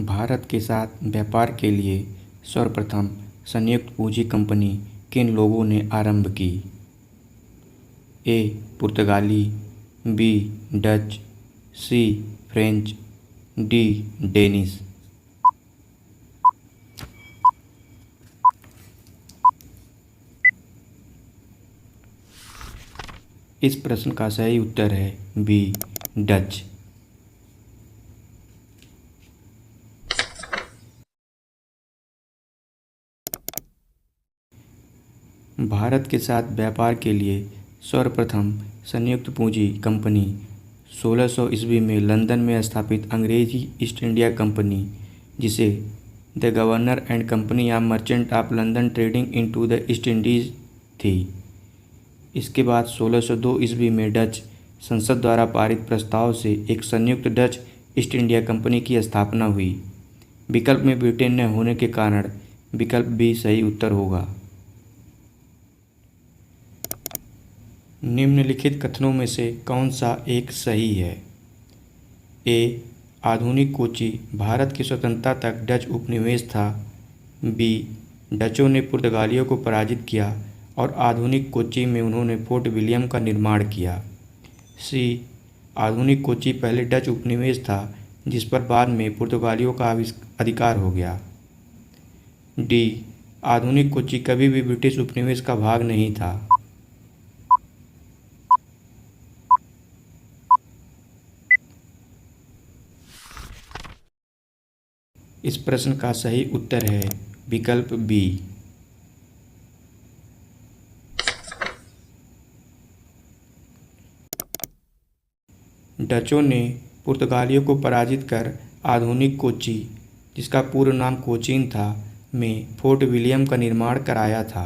भारत के साथ व्यापार के लिए सर्वप्रथम संयुक्त पूंजी कंपनी किन लोगों ने आरंभ की? ए. पुर्तगाली, B. Dutch, C. French, D. Danish. इस प्रश्न का सही उत्तर है बी. डच। भारत के साथ व्यापार के लिए सर्वप्रथम संयुक्त पूंजी कंपनी 1600 ईस्वी में लंदन में स्थापित अंग्रेजी ईस्ट इंडिया कंपनी, जिसे the governor and company of merchant of London trading into the East Indies थी। इसके बाद 1602 ईस्वी में डच संसद द्वारा पारित प्रस्ताव से एक संयुक्त डच ईस्ट इंडिया कंपनी की स्थापना हुई। विकल्प में ब्रिटेन न होने के कारण विकल्प बी सही उत्तर होगा। निम्नलिखित कथनों में से कौन सा एक सही है? ए. आधुनिक कोची भारत की स्वतंत्रता तक डच उपनिवेश था। बी. डचों ने पुर्तगालियों को पराजित किया और आधुनिक कोची में उन्होंने फोर्ट विलियम का निर्माण किया। सी. आधुनिक कोची पहले डच उपनिवेश था जिस पर बाद में पुर्तगालियों का अधिकार हो गया। डी. आधुनिक कोची कभी भी ब्रिटिश उपनिवेश का भाग नहीं था। इस प्रश्न का सही उत्तर है विकल्प बी। डचों ने पुर्तगालियों को पराजित कर आधुनिक कोची, जिसका पूर्व नाम कोचीन था, में फोर्ट विलियम का निर्माण कराया था।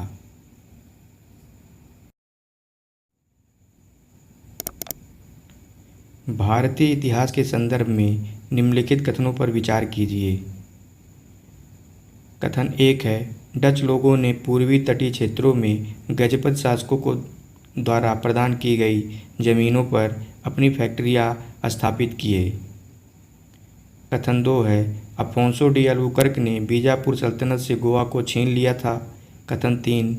भारतीय इतिहास के संदर्भ में निम्नलिखित कथनों पर विचार कीजिए। कथन 1 है, डच लोगों ने पूर्वी तटीय क्षेत्रों में गजपत शासकों को द्वारा प्रदान की गई जमीनों पर अपनी फैक्ट्रियां स्थापित किए। कथन 2 है, अफोंसो डी अल्बुकर्क ने बीजापुर सल्तनत से गोवा को छीन लिया था। कथन 3,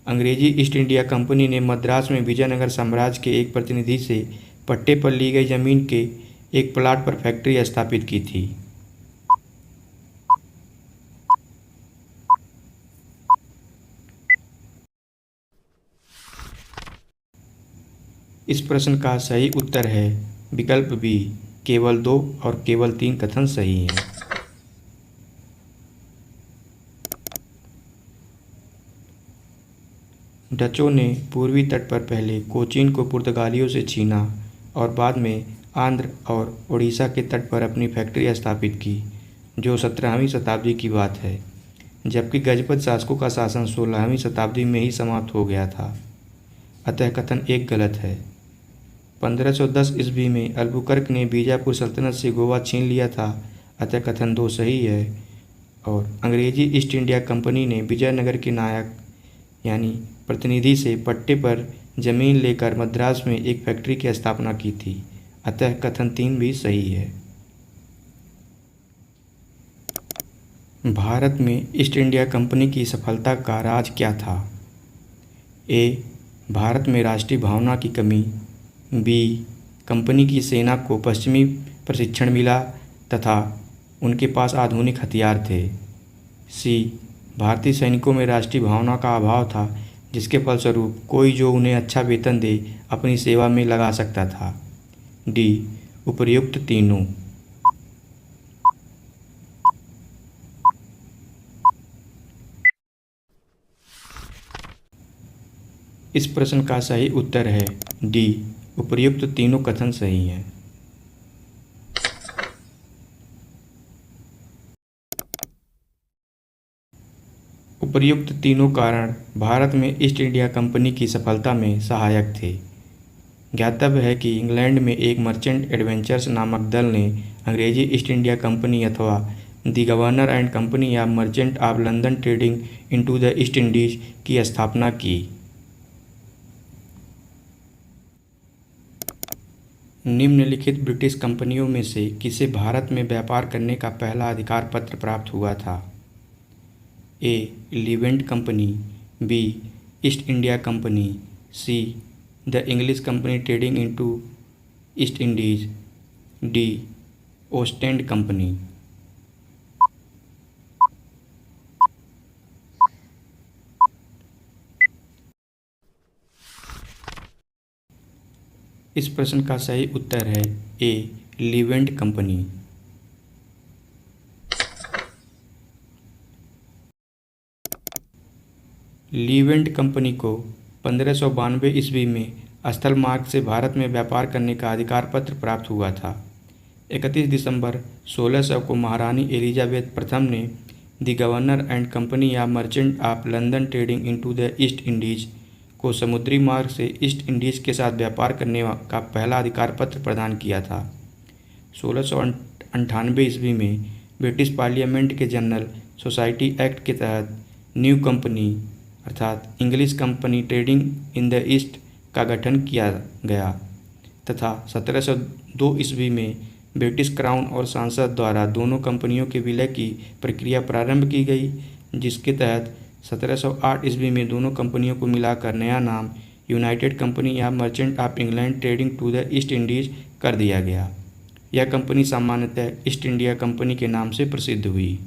अंग्रेजी ईस्ट इंडिया कंपनी ने मद्रास में विजयनगर साम्राज्य के एक प्रतिनिधि से पट्टे पर ली गई जमीन के एक प्लाट पर फैक्ट्री स्थापित की थी। इस प्रश्न का सही उत्तर है विकल्प बी, केवल 2 और केवल 3 कथन सही हैं। डचों ने पूर्वी तट पर पहले कोचीन को पुर्तगालियों से छीना और बाद में आंध्र और उड़ीसा के तट पर अपनी फैक्ट्री स्थापित की, जो 17वीं शताब्दी की बात है, जबकि गजपत शासकों का शासन 16वीं शताब्दी में ही समाप्त हो गया था। अतः कथन 1 गलत है। 1510 ईस्वी में अल्बुकर्क ने बीजापुर सल्तनत से गोवा छीन लिया था, अतः कथन 2 सही है। और अंग्रेजी ईस्ट इंडिया कंपनी ने विजयनगर के नायक यानी प्रतिनिधि से पट्टे पर जमीन लेकर मद्रास में एक फैक्ट्री की स्थापना की थी, अतः कथन 3 भी सही है। भारत में ईस्ट इंडिया कंपनी की सफलता का राज क्या था? ए. भारत में राष्ट्रीय भावना की कमी। बी. कंपनी की सेना को पश्चिमी प्रशिक्षण मिला तथा उनके पास आधुनिक हथियार थे। सी. भारतीय सैनिकों में राष्ट्रीय भावना का अभाव था, जिसके फलस्वरूप कोई जो उन्हें अच्छा वेतन दे अपनी सेवा में लगा सकता था। डी. उपर्युक्त तीनों। इस प्रश्न का सही उत्तर है डी. उपर्युक्त तीनों कथन सही हैं। उपर्युक्त तीनों कारण भारत में ईस्ट इंडिया कंपनी की सफलता में सहायक थे। ज्ञातव्य है कि इंग्लैंड में एक मर्चेंट एडवेंचर्स नामक दल ने अंग्रेजी ईस्ट इंडिया कंपनी अथवा the governor and company of merchant of London trading into the East Indies की स्थापना की। निम्नलिखित ब्रिटिश कंपनियों में से किसे भारत में व्यापार करने का पहला अधिकार पत्र प्राप्त हुआ था? A. Levant company, B. East India company, C. The English company trading into East Indies, D. Ostend company. इस प्रश्न का सही उत्तर है ए. Levant company. लीवेंट कंपनी को 1592 ईस्वी में स्थल मार्ग से भारत में व्यापार करने का अधिकार पत्र प्राप्त हुआ था। 31 दिसंबर 1600 को महारानी एलिजाबेथ प्रथम ने द गवर्नर एंड कंपनी या merchant of London trading into the East Indies को समुद्री मार्ग से ईस्ट इंडीज के साथ व्यापार करने का पहला अधिकार पत्र प्रदान किया था। 1698 ईस्वी में ब्रिटिश पार्लियामेंट के जनरल सोसाइटी एक्ट के तहत न्यू कंपनी अर्थात English company trading in the east का गठन किया गया तथा 1702 ईस्वी में ब्रिटिश क्राउन और संसद द्वारा दोनों कंपनियों के विलय की प्रक्रिया प्रारंभ की गई, जिसके तहत 1708 ईस्वी में दोनों कंपनियों को मिलाकर नया नाम यूनाइटेड कंपनी या merchant of England trading to the East Indies कर दिया गया। यह कंपनी सामान्यतः ईस्ट इंडिया कंपनी के नाम से प्रसिद्ध हुई।